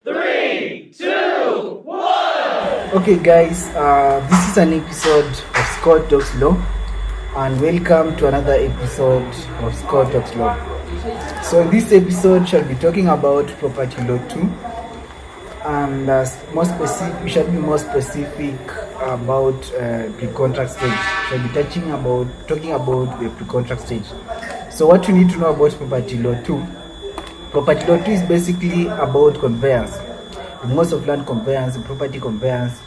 3, 2, 1. Okay, guys, this is an episode of Scott Talks Law, and welcome to another episode of Scott Talks Law. So, in this episode, shall be talking about property law 2, and we shall be more specific about pre-contract stage. Shall be talking about the pre-contract stage. So, what you need to know about property law 2? Property law 2 is basically about conveyance. Most of land conveyance, property conveyance,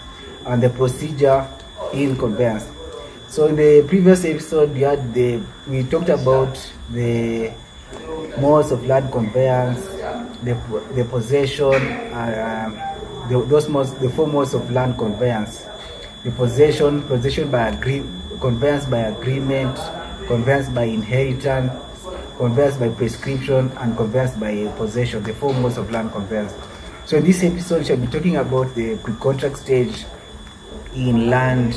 and the procedure in conveyance. So in the previous episode, we talked about the modes of land conveyance, the possession, the four modes of land conveyance: the possession by conveyance by agreement, conveyance by inheritance, conveyance by prescription, and conveyance by possession. The four modes of land conveyance. So in this episode, we shall be talking about the pre-contract stage in land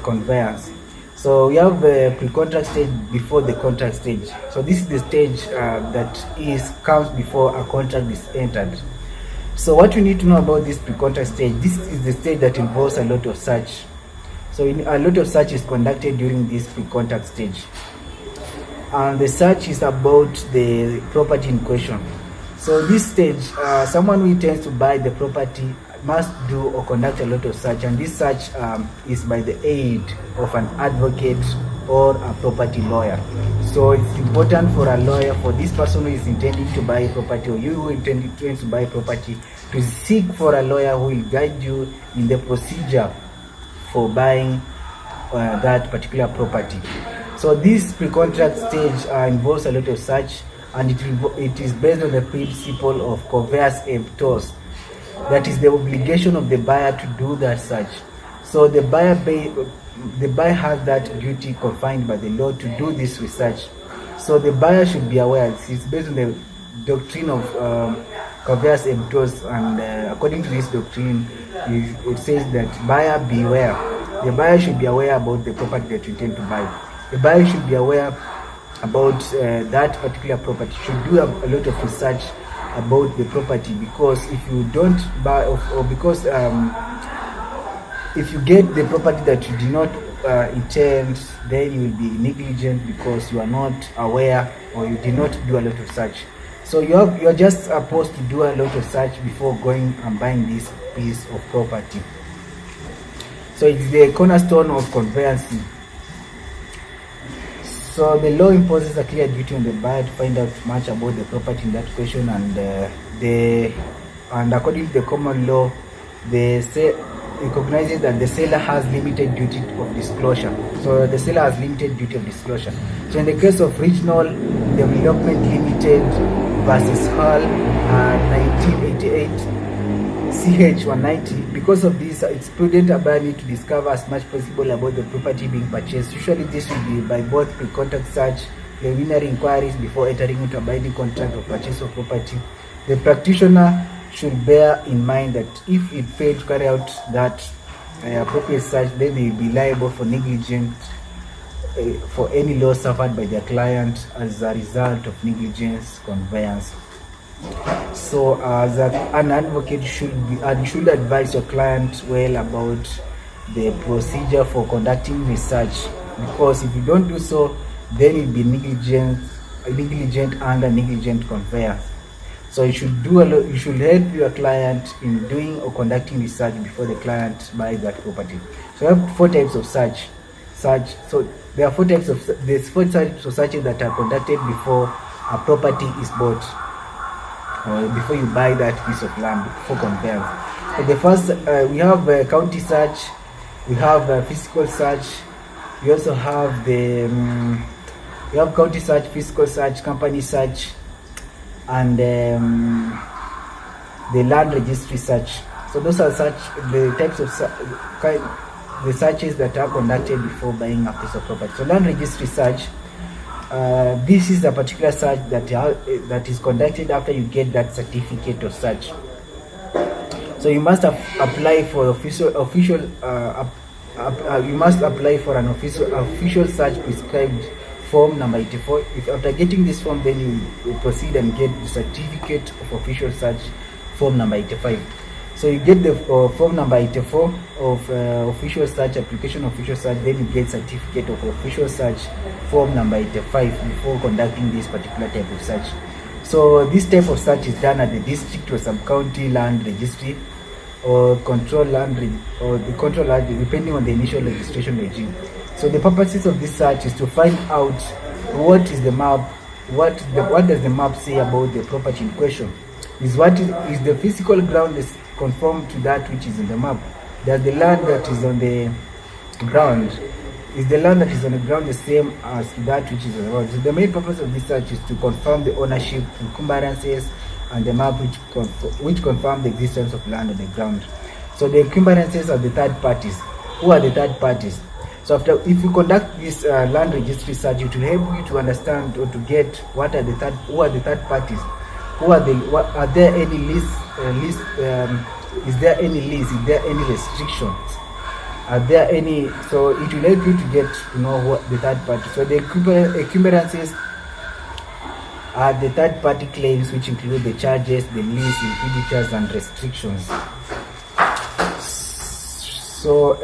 conveyance. So we have the pre-contract stage before the contract stage. So this is the stage comes before a contract is entered. So what you need to know about this pre-contract stage: this is the stage that involves a lot of search. So a lot of search is conducted during this pre-contract stage, and the search is about the property in question. So this stage, someone who intends to buy the property must do or conduct a lot of search, and this search is by the aid of an advocate or a property lawyer. So it's important for a lawyer, for this person who is intending to buy a property, or you who intends to buy property, to seek for a lawyer who will guide you in the procedure for buying that particular property. So this pre-contract stage involves a lot of search, and it is based on the principle of conveyance emptors. That is the obligation of the buyer to do that search. So the buyer has that duty confined by the law to do this research. So the buyer should be aware. It's based on the doctrine of conveyance emptors, and according to this doctrine, it says that buyer beware. The buyer should be aware about the property that you intend to buy. The buyer should be aware about that particular property, should do a lot of research about the property, because if you don't buy if you get the property that you do not intend, then you will be negligent because you are not aware or you did not do a lot of search. So you are just supposed to do a lot of search before going and buying this piece of property. So it's the cornerstone of conveyancing. So the law imposes a clear duty on the buyer to find out much about the property in that question, and according to the common law, recognizes that the seller has limited duty of disclosure. So the seller has limited duty of disclosure. So in the case of Regional Development Limited versus Hull 1988 CH 190, because of this, it's prudent a buyer need to discover as much possible about the property being purchased. Usually this will be by both pre-contract search, preliminary inquiries before entering into a binding contract of purchase of property. The practitioner should bear in mind that if it fails to carry out that appropriate search, then they will be liable for negligence for any loss suffered by their client as a result of negligence conveyance. So as an advocate, should advise your client well about the procedure for conducting research, because if you don't do so, then you'll be negligent under negligent conveyance. So you should help your client in doing or conducting research before the client buys that property. So we have four types of search. So there are four types of searches that are conducted before a property is bought, or before you buy that piece of land for conveyance. So the first, we have county search, we have physical search, we also have we have county search, physical search, company search, and the land registry search. So those are the types of the searches that are conducted before buying a piece of property. So land registry search, this is a particular search that is conducted after you get that certificate of search. So you must apply for you must apply for an official search prescribed form number 84. If after getting this form, then you proceed and get the certificate of official search, form number 85. So you get the form number 84 of official search, application official search, then you get certificate of official search, form number 85, before conducting this particular type of search. So this type of search is done at the district or sub-county land registry, or control land or the control land, depending on the initial registration regime. So the purposes of this search is to find out what is the map, what does the map say about the property in question. Is the physical ground is conform to that which is in the map? Does the land that is on the ground, is the land that is on the ground the same as that which is on the ground? So the main purpose of this search is to confirm the ownership, encumbrances, and the map which confirm the existence of land on the ground. So the encumbrances are the third parties. Who are the third parties? So if you conduct this land registry search, it will help you to understand or to get who are the third parties. Are there any lease? Is there any lease? Is there any restrictions? Are there any? So it will help you to get to know what the third party. So the encumbrances are the third party claims, which include the charges, the lease, impeditures, and restrictions. So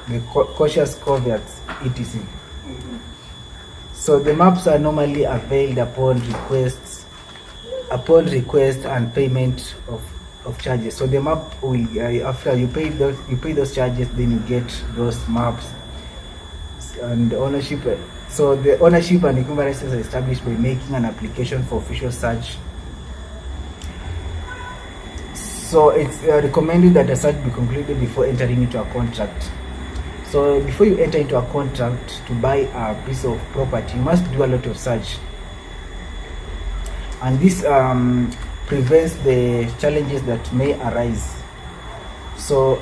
the cautious caveats, etc. So the maps are normally availed upon request and payment of charges. So the map will after you pay those charges, then you get those maps and ownership. So the ownership and encumbrances are established by making an application for official search. So it's recommended that a search be concluded before entering into a contract. So before you enter into a contract to buy a piece of property, you must do a lot of search. And this prevents the challenges that may arise. So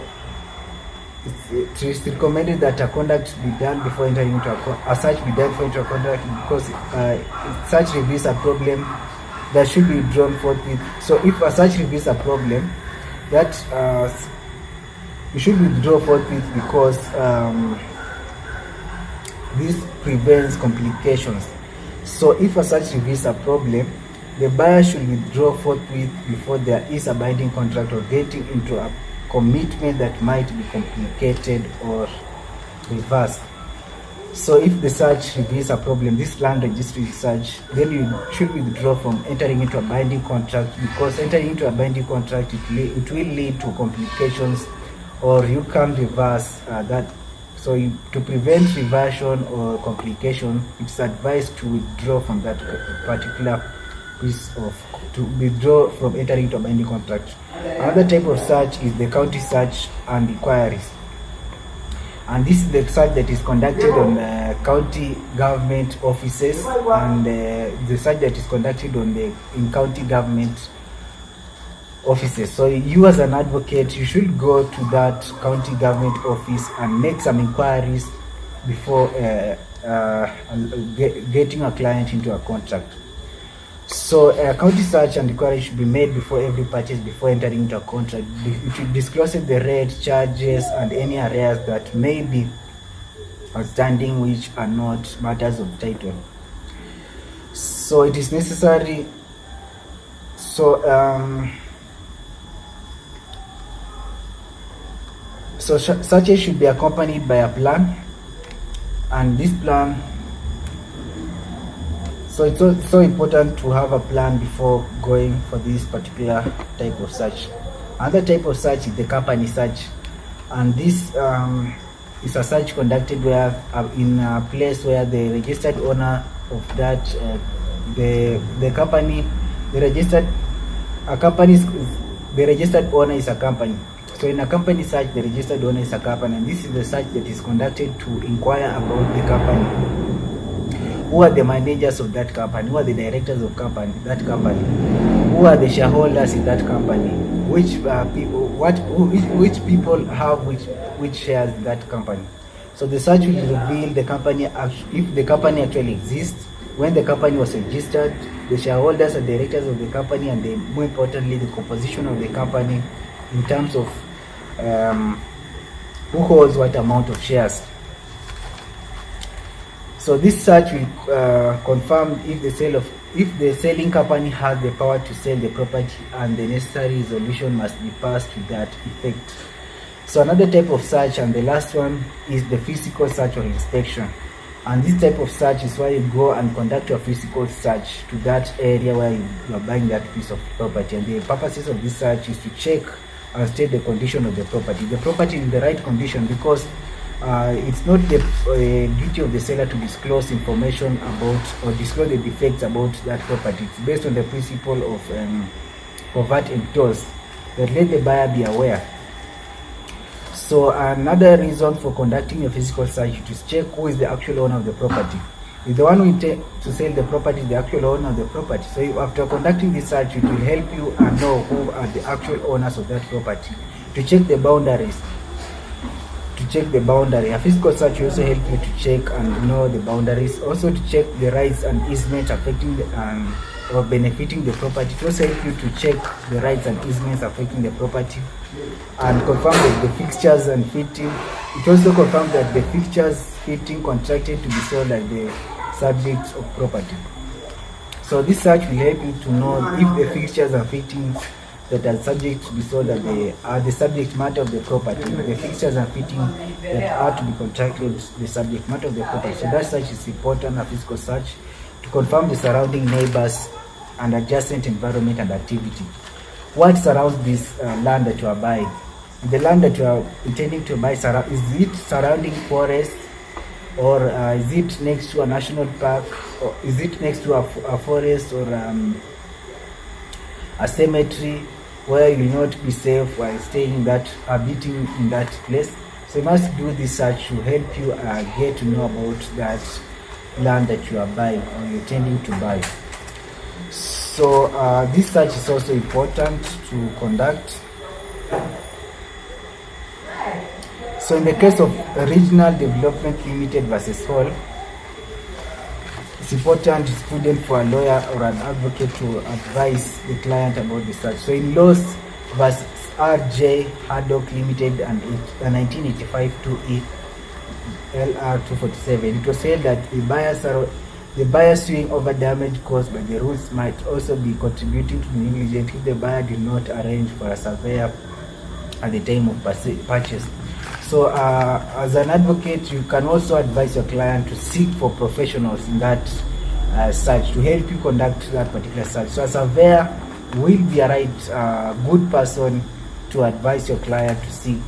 it's recommended that a contract be done before entering into a search be done before entering into a contract, because search reveals a problem that should be drawn forthwith. So if a search reveals a problem, that you should withdraw forthwith, because this prevents complications. So if a search reveals a problem, the buyer should withdraw forthwith before there is a binding contract or getting into a commitment that might be complicated or reversed. So if the search reveals a problem, this land registry search, then you should withdraw from entering into a binding contract, because entering into a binding contract, it will lead to complications, or you can reverse that. So to prevent reversion or complication, it's advised to withdraw from that particular to withdraw from entering into a binding contract. Another type of search is the county search and inquiries, and this is the search that is conducted on county government offices, and the search that is conducted in county government offices. So you as an advocate, you should go to that county government office and make some inquiries before getting a client into a contract. So a county search and inquiry should be made before every purchase, before entering into a contract. It should disclose the rate, charges, and any arrears that may be outstanding, which are not matters of title. So it is necessary. Searches should be accompanied by a plan, and this plan. So it's so important to have a plan before going for this particular type of search. Another type of search is the company search, and this is a search conducted where in a place where the registered owner of that the registered owner is a company. So in a company search, the registered owner is a company, and this is the search that is conducted to inquire about the company. Who are the managers of that company? Who are the directors of that company? Who are the shareholders in that company? Which people have which shares in that company? So the search will reveal the company, if the company actually exists, when the company was registered, the shareholders and directors of the company, and more importantly, the composition of the company in terms of who holds what amount of shares. So this search will confirm if the selling company has the power to sell the property, and the necessary resolution must be passed to that effect. So another type of search, and the last one, is the physical search or inspection. And this type of search is where you go and conduct your physical search to that area where you are buying that piece of property. And the purposes of this search is to check and state the condition of the property in the right condition, because it's not the duty of the seller to disclose information about or disclose the defects about that property. It's based on the principle of covert emptors, that let the buyer be aware. So another reason for conducting a physical search is to check who is the actual owner of the property. If the one who intends to sell the property is the actual owner of the property, so after conducting this search, it will help you know who are the actual owners of that property. To check the boundaries. A physical search will also help you to check and know the boundaries. Also to check the rights and easements affecting or benefiting the property. It also help you to check the rights and easements affecting the property, and confirm that the fixtures and fitting. It also confirms that the fixtures fitting contracted to be sold are the subjects of property. So this search will help you to know if the fixtures and fittings that are subject to be sold are the subject matter of the property. The fixtures and fittings that are to be contracted the subject matter of the property. So that search is important, a physical search, to confirm the surrounding neighbors and adjacent environment and activity. What surrounds this land that you are buying? The land that you are intending to buy, is it surrounding forest, or is it next to a national park, or is it next to a forest, or a cemetery where you will not be safe while staying in that, habiting in that place? So you must do this search to help you get to know about that land that you are buying or you're intending to buy. So this search is also important to conduct. So in the case of Regional Development Limited versus Hall, it's important, it's prudent for a lawyer or an advocate to advise the client about the search. So in Laws versus R.J. Haddock Limited and 1985 2E LR 247, it was said that the buyer suing over damage caused by the rules might also be contributing to negligence if the buyer did not arrange for a surveyor at the time of purchase. So as an advocate, you can also advise your client to seek for professionals in that search to help you conduct that particular search. So a surveyor will be a good person to advise your client to seek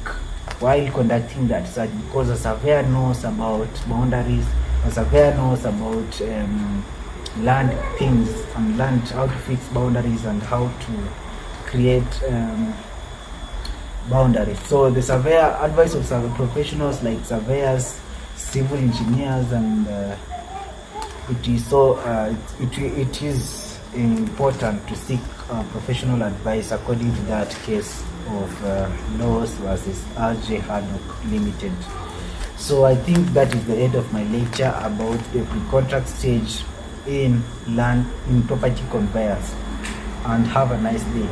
while conducting that search, because a surveyor knows about boundaries, a surveyor knows about land things and land, how to fix boundaries and how to create boundaries. So the surveyor, advice of professionals like surveyors, civil engineers, and it is important to seek professional advice according to that case of Laws versus R.J. Haddock Limited. So I think that is the end of my lecture about the pre-contract stage in property conveyance, and have a nice day.